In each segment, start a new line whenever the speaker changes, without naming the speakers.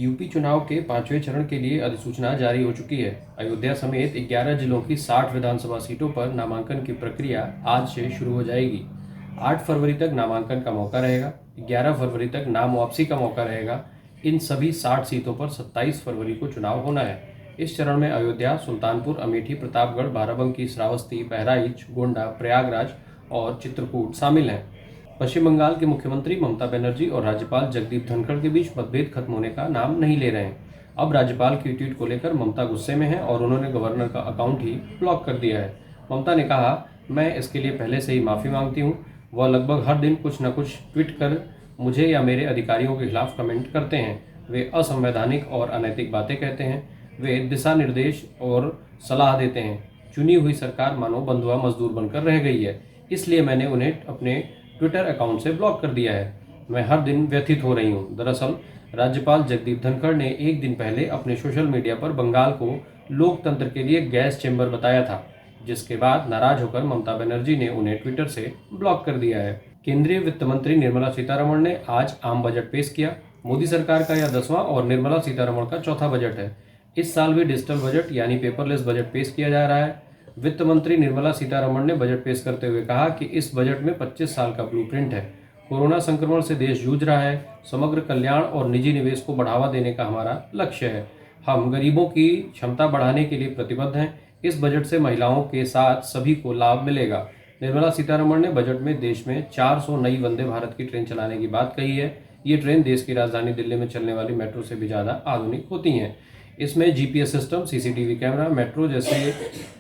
UP चुनाव के 5वें चरण के लिए अधिसूचना जारी हो चुकी है। अयोध्या समेत 11 जिलों की 60 विधानसभा सीटों पर नामांकन की प्रक्रिया आज से शुरू हो जाएगी। 8 फरवरी तक नामांकन का मौका रहेगा, 11 फरवरी तक नाम वापसी का मौका रहेगा। इन सभी 60 सीटों पर 27 फरवरी को चुनाव होना है। इस चरण में अयोध्या, सुल्तानपुर, अमेठी, प्रतापगढ़, बाराबंकी, श्रावस्ती, बहराइच, गोंडा, प्रयागराज और चित्रकूट शामिल हैं। पश्चिम बंगाल की मुख्यमंत्री ममता बनर्जी और राज्यपाल जगदीप धनखड़ के बीच मतभेद खत्म होने का नाम नहीं ले रहे हैं। अब राज्यपाल की ट्वीट को लेकर ममता गुस्से में हैं और उन्होंने गवर्नर का अकाउंट ही ब्लॉक कर दिया है। ममता ने कहा, मैं इसके लिए पहले से ही माफ़ी मांगती हूँ। वह लगभग हर दिन कुछ न कुछ ट्वीट कर मुझे या मेरे अधिकारियों के खिलाफ कमेंट करते हैं। वे असंवैधानिक और अनैतिक बातें कहते हैं। वे दिशा निर्देश और सलाह देते हैं। चुनी हुई सरकार मानो बंधुआ मजदूर बनकर रह गई है, इसलिए मैंने उन्हें अपने ट्विटर अकाउंट से ब्लॉक कर दिया है। मैं हर दिन व्यथित हो रही हूँ। दरअसल राज्यपाल जगदीप धनखड़ ने एक दिन पहले अपने सोशल मीडिया पर बंगाल को लोकतंत्र के लिए गैस चेंबर बताया था, जिसके बाद नाराज होकर ममता बनर्जी ने उन्हें ट्विटर से ब्लॉक कर दिया है। केंद्रीय वित्त मंत्री निर्मला सीतारमण ने आज आम बजट पेश किया। मोदी सरकार का यह 10वां और निर्मला सीतारमण का चौथा बजट है। इस साल भी डिजिटल बजट यानी पेपरलेस बजट पेश किया जा रहा है। वित्त मंत्री निर्मला सीतारमण ने बजट पेश करते हुए कहा कि इस बजट में 25 साल का ब्लूप्रिंट है। कोरोना संक्रमण से देश जूझ रहा है। समग्र कल्याण और निजी निवेश को बढ़ावा देने का हमारा लक्ष्य है। हम गरीबों की क्षमता बढ़ाने के लिए प्रतिबद्ध हैं। इस बजट से महिलाओं के साथ सभी को लाभ मिलेगा। निर्मला सीतारमण ने बजट में देश में 400 नई वंदे भारत की ट्रेन चलाने की बात कही है। ये ट्रेन देश की राजधानी दिल्ली में चलने वाली मेट्रो से भी ज़्यादा आधुनिक होती हैं। इसमें GPS system, CCTV camera, metro जैसे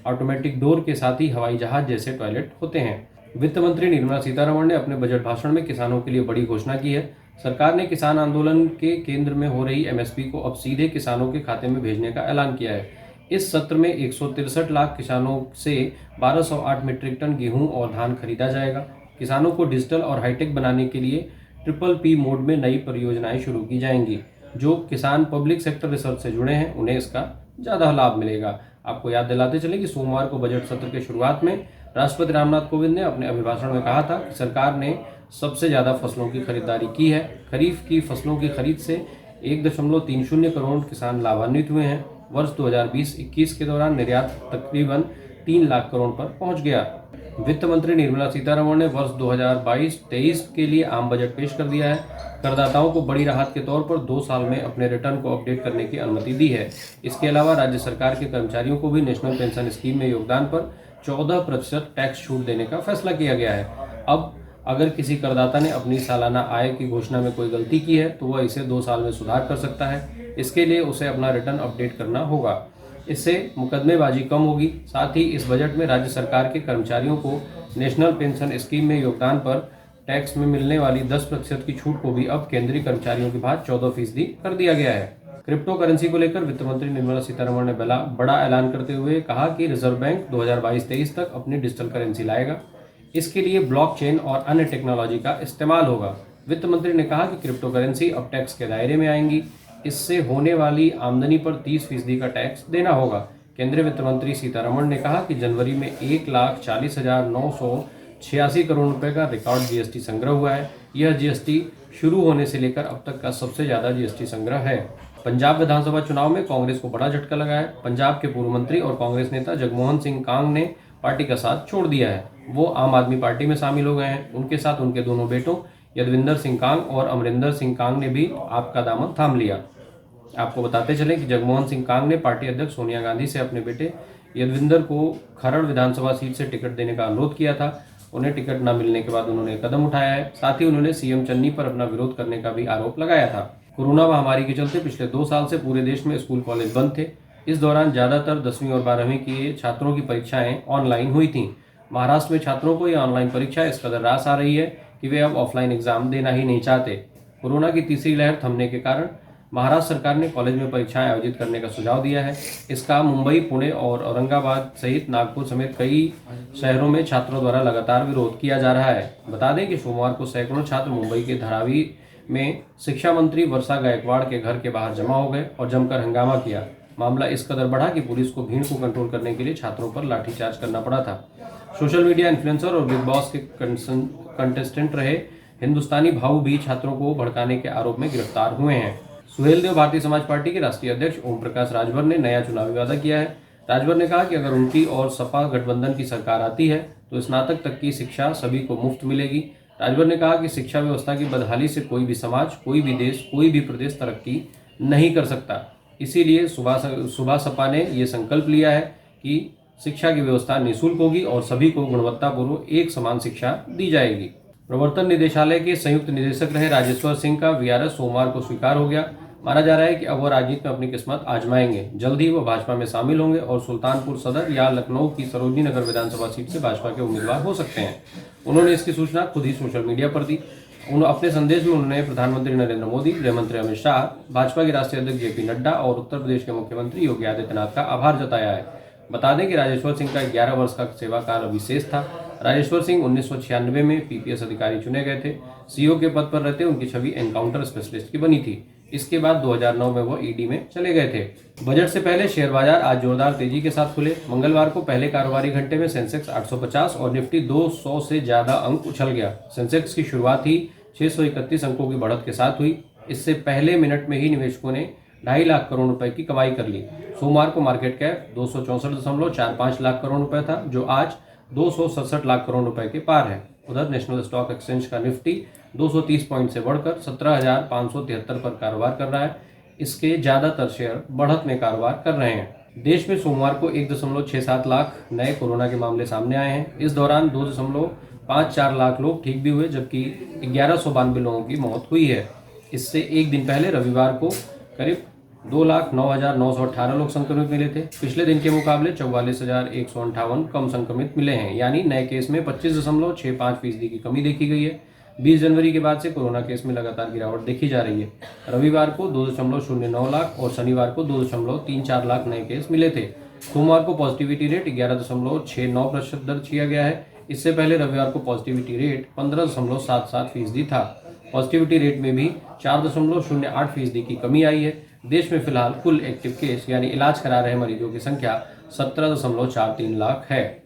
ऑटोमेटिक डोर के साथ ही हवाई जहाज जैसे टॉयलेट होते हैं। वित्त मंत्री निर्मला सीतारमण ने अपने बजट भाषण में किसानों के लिए बड़ी घोषणा की है। सरकार ने किसान आंदोलन के केंद्र में हो रही एमएसपी को अब सीधे किसानों के खाते में भेजने का ऐलान किया है। इस सत्र में 163 लाख किसानों से 1208 मीट्रिक टन गेहूं और धान खरीदा जाएगा। किसानों को डिजिटल और हाईटेक बनाने के लिए PPP मोड में नई परियोजनाएं शुरू की जाएंगी। जो किसान पब्लिक सेक्टर रिसर्च से जुड़े हैं उन्हें इसका ज़्यादा लाभ मिलेगा। आपको याद दिलाते चलें कि सोमवार को बजट सत्र के शुरुआत में राष्ट्रपति रामनाथ कोविंद ने अपने अभिभाषण में कहा था कि सरकार ने सबसे ज़्यादा फसलों की खरीदारी की है। खरीफ की फसलों की खरीद से 1.30 करोड़ किसान लाभान्वित हुए हैं। वर्ष 2020-21 के दौरान निर्यात तकरीबन 3 लाख करोड़ पर पहुंच गया। वित्त मंत्री निर्मला सीतारमण ने वर्ष 2022-23 के लिए आम बजट पेश कर दिया है। करदाताओं को बड़ी राहत के तौर पर 2 साल में अपने रिटर्न को अपडेट करने की अनुमति दी है। इसके अलावा राज्य सरकार के कर्मचारियों को भी नेशनल पेंशन स्कीम में योगदान पर 14% टैक्स छूट देने का फैसला किया गया है। अब अगर किसी करदाता ने अपनी सालाना आय की घोषणा में कोई गलती की है तो वह इसे 2 साल में सुधार कर सकता है। इसके लिए उसे अपना रिटर्न अपडेट करना होगा। इससे मुकदमेबाजी कम होगी। साथ ही इस बजट में राज्य सरकार के कर्मचारियों को नेशनल पेंशन स्कीम में योगदान पर टैक्स में मिलने वाली 10% की छूट को भी अब केंद्रीय कर्मचारियों के बाद 14% कर दिया गया है। क्रिप्टो करेंसी को लेकर वित्त मंत्री निर्मला सीतारमण ने बड़ा ऐलान करते हुए कहा कि रिजर्व बैंक 2022-23 तक अपनी डिजिटल करेंसी लाएगा। इसके लिए ब्लॉकचेन और अन्य टेक्नोलॉजी का इस्तेमाल होगा। वित्त मंत्री ने कहा कि क्रिप्टो करेंसी अब टैक्स के दायरे में आएंगी। इससे होने वाली आमदनी पर 30% का टैक्स देना होगा। केंद्रीय वित्त मंत्री सीतारमण ने कहा कि जनवरी में 1,40,986 करोड़ रुपए का रिकॉर्ड जीएसटी संग्रह हुआ है। यह जीएसटी शुरू होने से लेकर अब तक का सबसे ज्यादा जीएसटी संग्रह है। पंजाब विधानसभा चुनाव में कांग्रेस को बड़ा झटका लगा है। पंजाब के पूर्व मंत्री और कांग्रेस नेता जगमोहन सिंह कांग ने पार्टी का साथ छोड़ दिया है। वो आम आदमी पार्टी में शामिल हो गए हैं। उनके साथ उनके दोनों बेटों यदविंदर सिंह कांग और अमरिंदर सिंह कांग ने भी आपका दामन थाम लिया। आपको बताते चलें कि जगमोहन सिंह कांग ने पार्टी अध्यक्ष सोनिया गांधी से अपने बेटे यदविंदर को खरड़ विधानसभा सीट से टिकट देने का अनुरोध किया था। उन्हें टिकट न मिलने के बाद उन्होंने कदम उठाया है। साथ ही उन्होंने सीएम चन्नी पर अपना विरोध करने का भी आरोप लगाया था। कोरोना महामारी के चलते पिछले 2 साल से पूरे देश में स्कूल कॉलेज बंद थे। इस दौरान ज्यादातर 10वीं और 12वीं के छात्रों की परीक्षाएं ऑनलाइन हुई थीं। महाराष्ट्र में छात्रों को यह ऑनलाइन परीक्षा इस कदर रास आ रही है कि वे अब ऑफलाइन एग्जाम देना ही नहीं चाहते। कोरोना की तीसरी लहर थमने के कारण महाराष्ट्र सरकार ने कॉलेज में परीक्षाएं आयोजित करने का सुझाव दिया है। इसका मुंबई, पुणे और औरंगाबाद सहित नागपुर समेत कई शहरों में छात्रों द्वारा लगातार विरोध किया जा रहा है। बता दें कि सोमवार को सैकड़ों छात्र मुंबई के धारावी में शिक्षा मंत्री वर्षा गायकवाड़ के घर के बाहर जमा हो गए और जमकर हंगामा किया। मामला इस कदर बढ़ा कि पुलिस को भीड़ को कंट्रोल करने के लिए छात्रों पर लाठीचार्ज करना पड़ा था। सोशल मीडिया इन्फ्लुएंसर और बिग बॉस के कंटेस्टेंट रहे हिंदुस्तानी भाऊ भी छात्रों को भड़काने के आरोप में गिरफ्तार हुए हैं। सुहेलदेव भारतीय समाज पार्टी के राष्ट्रीय अध्यक्ष ओम प्रकाश राजभर ने नया चुनावी वादा किया है। राजभर ने कहा कि अगर उनकी और सपा गठबंधन की सरकार आती है तो स्नातक तक की शिक्षा सभी को मुफ्त मिलेगी। राजभर ने कहा कि शिक्षा व्यवस्था की बदहाली से कोई भी समाज, कोई भी देश, कोई भी प्रदेश तरक्की नहीं कर सकता। इसीलिए सुबह सपा ने ये संकल्प लिया है कि शिक्षा की व्यवस्था निःशुल्क होगी और सभी को गुणवत्तापूर्वक एक समान शिक्षा दी जाएगी। प्रवर्तन निदेशालय के संयुक्त निदेशक रहे राजेश्वर सिंह का वीआरएस सोमवार को स्वीकार हो गया। माना जा रहा है कि अब वह राजनीति में अपनी किस्मत आजमाएंगे। जल्द ही वह भाजपा में शामिल होंगे और सुल्तानपुर सदर या लखनऊ की सरोजनी नगर विधानसभा सीट से भाजपा के उम्मीदवार हो सकते हैं। उन्होंने इसकी सूचना खुद ही सोशल मीडिया पर दी। अपने संदेश में उन्होंने प्रधानमंत्री नरेंद्र मोदी, गृह मंत्री अमित शाह, भाजपा के राष्ट्रीय अध्यक्ष जेपी नड्डा और उत्तर प्रदेश के मुख्यमंत्री योगी आदित्यनाथ का आभार जताया है। बता दें कि राजेश्वर सिंह का 11 वर्ष का सेवा काल विशेष था। राजेश्वर सिंह 1996 में पीपीएस अधिकारी चुने गए थे। सीओ के पद पर रहते उनकी छवि एनकाउंटर स्पेशलिस्ट की बनी थी। इसके बाद 2009 में वो ईडी में चले गए थे। बजट से पहले शेयर बाजार आज जोरदार तेजी के साथ खुले। मंगलवार को पहले कारोबारी घंटे में सेंसेक्स 850 और निफ्टी 200 से ज्यादा अंक उछल गया। सेंसेक्स की शुरुआत ही 631 अंकों की बढ़त के साथ हुई। इससे पहले मिनट में ही निवेशकों ने 2.5 लाख करोड़ रुपए की कमाई कर ली। सोमवार को मार्केट कैप 264.45 लाख करोड़ रुपए था, जो आज 267 लाख करोड़ रुपए के पार है। उधर नेशनल स्टॉक एक्सचेंज का निफ्टी 230 पॉइंट से बढ़कर 17,573 पर कारोबार कर रहा है। इसके ज्यादातर शेयर बढ़त में कारोबार कर रहे हैं। देश में सोमवार को 1.67 लाख नए कोरोना के मामले सामने आए हैं। इस दौरान 2.54 लाख लोग ठीक भी हुए, जबकि 1192 लोगों की मौत हुई है। इससे एक दिन पहले रविवार को करीब 2,09,918 लोग संक्रमित मिले थे। पिछले दिन के मुकाबले 44,158 कम संक्रमित मिले हैं, यानी नए केस में 25.65% की कमी देखी गई है। 20 जनवरी के बाद से कोरोना केस में लगातार गिरावट देखी जा रही है। रविवार को 2.09 लाख और शनिवार को 2.34 लाख नए केस मिले थे। सोमवार को पॉजिटिविटी रेट 11.69% दर्ज किया गया है। इससे पहले रविवार को पॉजिटिविटी रेट 15.77% था। पॉजिटिविटी रेट में भी 4.08% की कमी आई है। देश में फिलहाल कुल एक्टिव केस यानी इलाज करा रहे मरीजों की संख्या 17.43 लाख है।